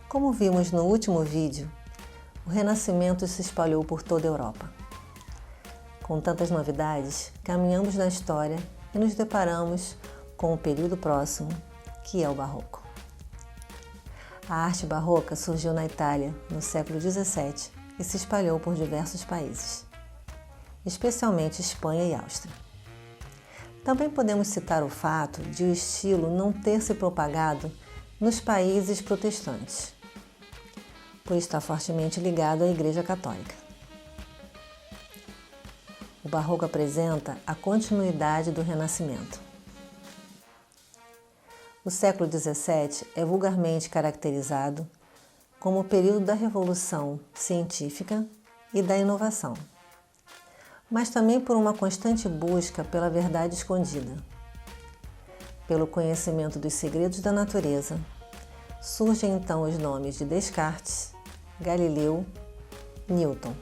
Como vimos no último vídeo, o Renascimento se espalhou por toda a Europa. Com tantas novidades, caminhamos na história e nos deparamos com o período próximo, que é o Barroco. A arte barroca surgiu na Itália no século XVII e se espalhou por diversos países, especialmente Espanha e Áustria. Também podemos citar o fato de o estilo não ter se propagado nos países protestantes, por estar fortemente ligado à Igreja Católica. O Barroco apresenta a continuidade do Renascimento. O século XVII é vulgarmente caracterizado como o período da Revolução Científica e da inovação, mas também por uma constante busca pela verdade escondida. Pelo conhecimento dos segredos da natureza, surgem então os nomes de Descartes, Galileu, Newton,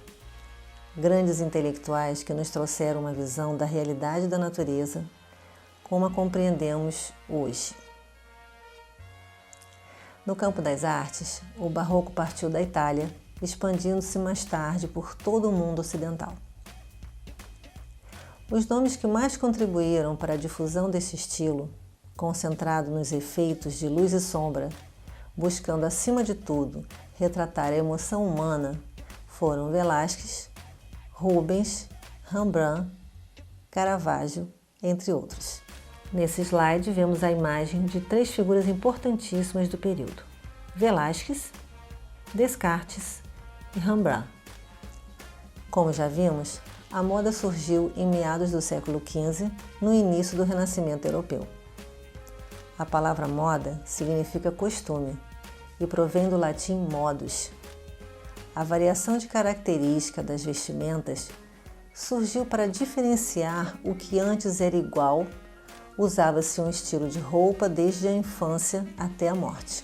grandes intelectuais que nos trouxeram uma visão da realidade da natureza como a compreendemos hoje. No campo das artes, o Barroco partiu da Itália, expandindo-se mais tarde por todo o mundo ocidental. Os nomes que mais contribuíram para a difusão desse estilo, concentrado nos efeitos de luz e sombra, buscando acima de tudo retratar a emoção humana, foram Velázquez, Rubens, Rembrandt, Caravaggio, entre outros. Nesse slide vemos a imagem de três figuras importantíssimas do período: Velázquez, Descartes e Rembrandt. Como já vimos, a moda surgiu em meados do século XV, no início do Renascimento europeu. A palavra moda significa costume e provém do latim modus. A variação de característica das vestimentas surgiu para diferenciar o que antes era igual. Usava-se um estilo de roupa desde a infância até a morte.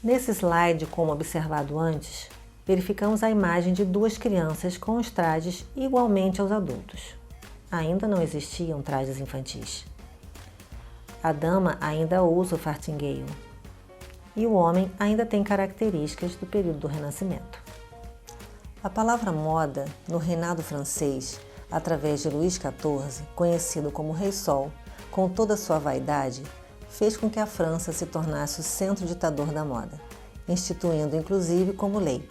Nesse slide, como observado antes, verificamos a imagem de duas crianças com os trajes igualmente aos adultos. Ainda não existiam trajes infantis. A dama ainda usa o fartingueio e o homem ainda tem características do período do Renascimento. A palavra moda, no reinado francês, através de Luís XIV, conhecido como Rei Sol, com toda a sua vaidade, fez com que a França se tornasse o centro ditador da moda, instituindo inclusive como lei,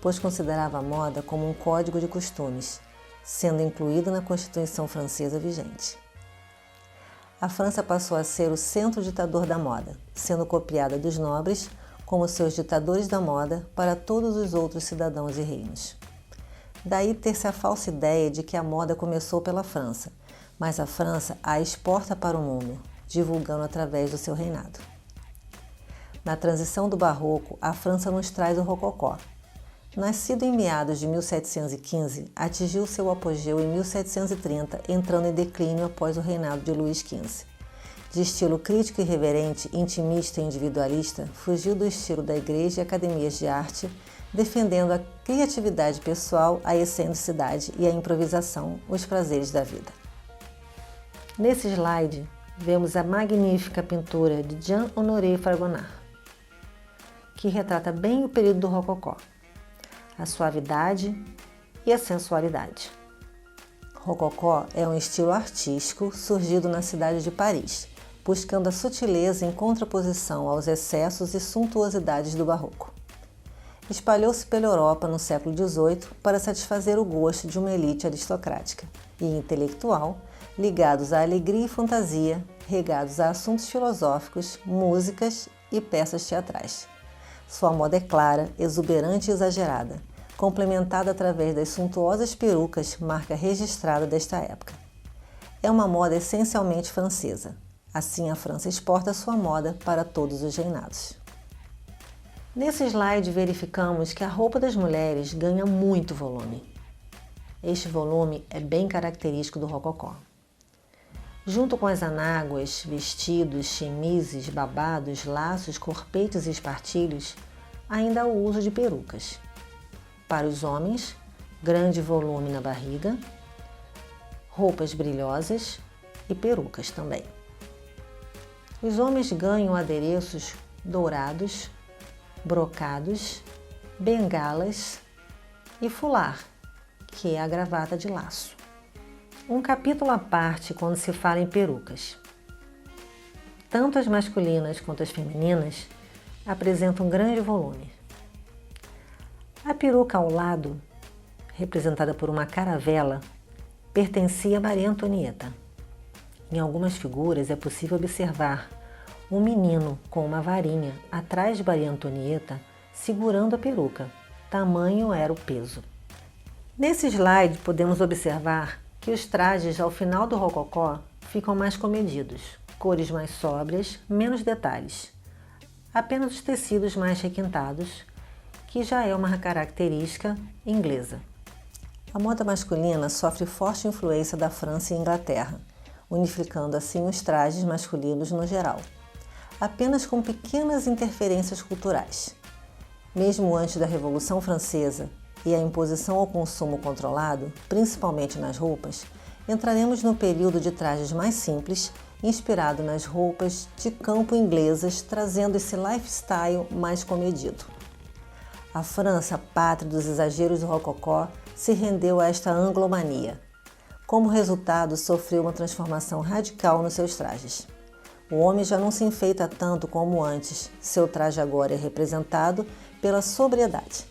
pois considerava a moda como um código de costumes, sendo incluído na Constituição francesa vigente. A França passou a ser o centro ditador da moda, sendo copiada dos nobres como seus ditadores da moda para todos os outros cidadãos e reinos. Daí ter-se a falsa ideia de que a moda começou pela França, mas a França a exporta para o mundo, divulgando através do seu reinado. Na transição do Barroco, a França nos traz o Rococó. Nascido em meados de 1715, atingiu seu apogeu em 1730, entrando em declínio após o reinado de Luís XV. De estilo crítico e irreverente, intimista e individualista, fugiu do estilo da igreja e academias de arte, defendendo a criatividade pessoal, a excentricidade e a improvisação, os prazeres da vida. Nesse slide, vemos a magnífica pintura de Jean-Honoré Fragonard, que retrata bem o período do Rococó, a suavidade e a sensualidade. Rococó é um estilo artístico surgido na cidade de Paris, buscando a sutileza em contraposição aos excessos e suntuosidades do Barroco. Espalhou-se pela Europa no século XVIII para satisfazer o gosto de uma elite aristocrática e intelectual ligados à alegria e fantasia, regados a assuntos filosóficos, músicas e peças teatrais. Sua moda é clara, exuberante e exagerada, complementada através das suntuosas perucas, marca registrada desta época. É uma moda essencialmente francesa. Assim, a França exporta sua moda para todos os reinados. Nesse slide, verificamos que a roupa das mulheres ganha muito volume. Este volume é bem característico do Rococó. Junto com as anáguas, vestidos, chemises, babados, laços, corpetes e espartilhos, ainda há o uso de perucas. Para os homens, grande volume na barriga, roupas brilhosas e perucas também. Os homens ganham adereços dourados, brocados, bengalas e foulard, que é a gravata de laço. Um capítulo à parte quando se fala em perucas. Tanto as masculinas quanto as femininas apresentam um grande volume. A peruca ao lado, representada por uma caravela, pertencia a Maria Antonieta. Em algumas figuras é possível observar um menino com uma varinha atrás de Maria Antonieta segurando a peruca, tamanho era o peso. Nesse slide podemos observar que os trajes ao final do rococó ficam mais comedidos, cores mais sóbrias, menos detalhes. Apenas os tecidos mais requintados, que já é uma característica inglesa. A moda masculina sofre forte influência da França e Inglaterra, unificando assim os trajes masculinos no geral, apenas com pequenas interferências culturais. Mesmo antes da Revolução Francesa e a imposição ao consumo controlado, principalmente nas roupas, entraremos no período de trajes mais simples, inspirado nas roupas de campo inglesas, trazendo esse lifestyle mais comedido. A França, pátria dos exageros do rococó, se rendeu a esta anglomania. Como resultado, sofreu uma transformação radical nos seus trajes. O homem já não se enfeita tanto como antes, seu traje agora é representado pela sobriedade.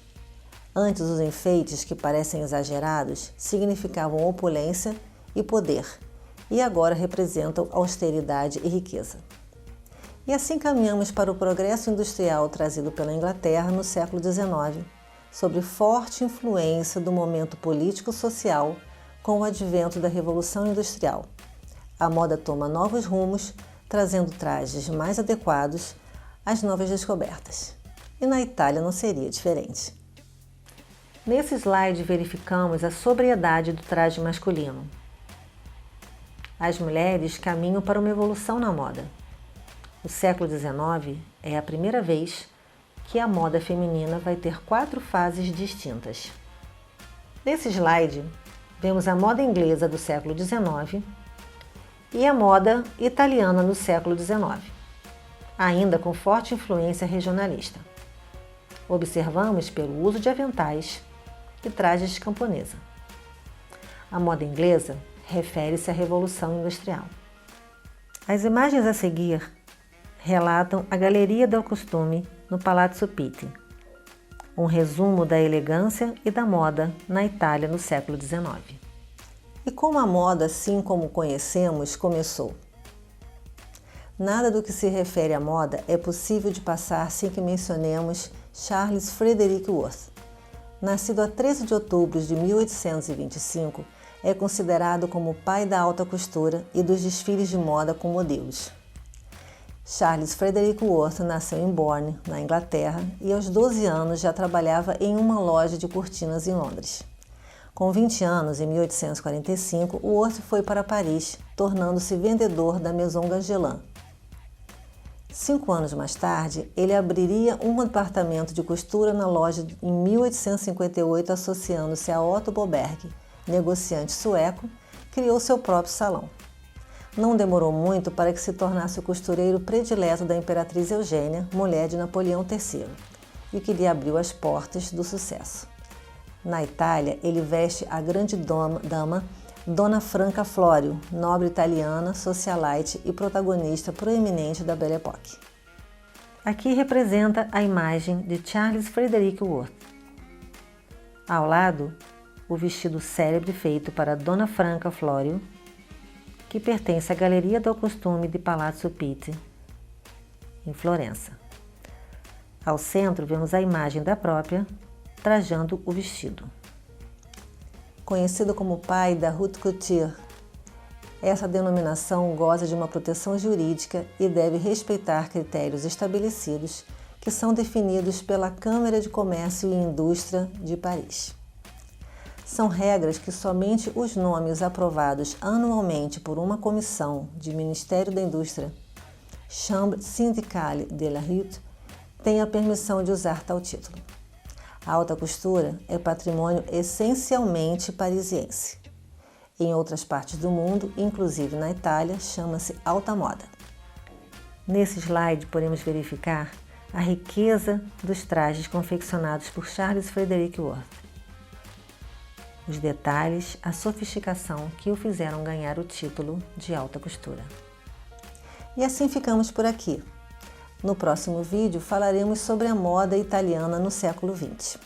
Antes, os enfeites, que parecem exagerados, significavam opulência e poder, e agora representam austeridade e riqueza. E assim caminhamos para o progresso industrial trazido pela Inglaterra no século XIX, sob forte influência do momento político-social com o advento da Revolução Industrial. A moda toma novos rumos, trazendo trajes mais adequados às novas descobertas. E na Itália não seria diferente. Nesse slide verificamos a sobriedade do traje masculino. As mulheres caminham para uma evolução na moda. O século XIX é a primeira vez que a moda feminina vai ter 4 fases distintas. Nesse slide, vemos a moda inglesa do século XIX e a moda italiana no século XIX, ainda com forte influência regionalista. Observamos pelo uso de aventais e trajes de camponesa. A moda inglesa refere-se à Revolução Industrial. As imagens a seguir relatam a Galeria del Costume no Palazzo Pitti, um resumo da elegância e da moda na Itália no século XIX. E como a moda, assim como conhecemos, começou? Nada do que se refere à moda é possível de passar sem que mencionemos Charles Frederick Worth. Nascido a 13 de outubro de 1825, é considerado como o pai da alta costura e dos desfiles de moda com modelos. Charles Frederick Worth nasceu em Bourne, na Inglaterra, e aos 12 anos já trabalhava em uma loja de cortinas em Londres. Com 20 anos, em 1845, Worth foi para Paris, tornando-se vendedor da Maison Gangelin. 5 anos mais tarde, ele abriria um departamento de costura na loja em 1858, associando-se a Otto Boberg, negociante sueco, criou seu próprio salão. Não demorou muito para que se tornasse o costureiro predileto da Imperatriz Eugênia, mulher de Napoleão III, e que lhe abriu as portas do sucesso. Na Itália, ele veste a grande dama Dona Franca Florio, nobre italiana, socialite e protagonista proeminente da Belle Époque. Aqui representa a imagem de Charles Frederick Worth. Ao lado, o vestido célebre feito para Dona Franca Florio, que pertence à Galeria del Costume de Palazzo Pitti, em Florença. Ao centro, vemos a imagem da própria, trajando o vestido. Conhecido como pai da haute couture, essa denominação goza de uma proteção jurídica e deve respeitar critérios estabelecidos que são definidos pela Câmara de Comércio e Indústria de Paris. São regras que somente os nomes aprovados anualmente por uma comissão de Ministério da Indústria, Chambre syndicale de la haute, têm a permissão de usar tal título. A alta costura é patrimônio essencialmente parisiense. Em outras partes do mundo, inclusive na Itália, chama-se alta moda. Nesse slide podemos verificar a riqueza dos trajes confeccionados por Charles Frederick Worth, os detalhes, a sofisticação que o fizeram ganhar o título de alta costura. E assim ficamos por aqui. No próximo vídeo falaremos sobre a moda italiana no século XX.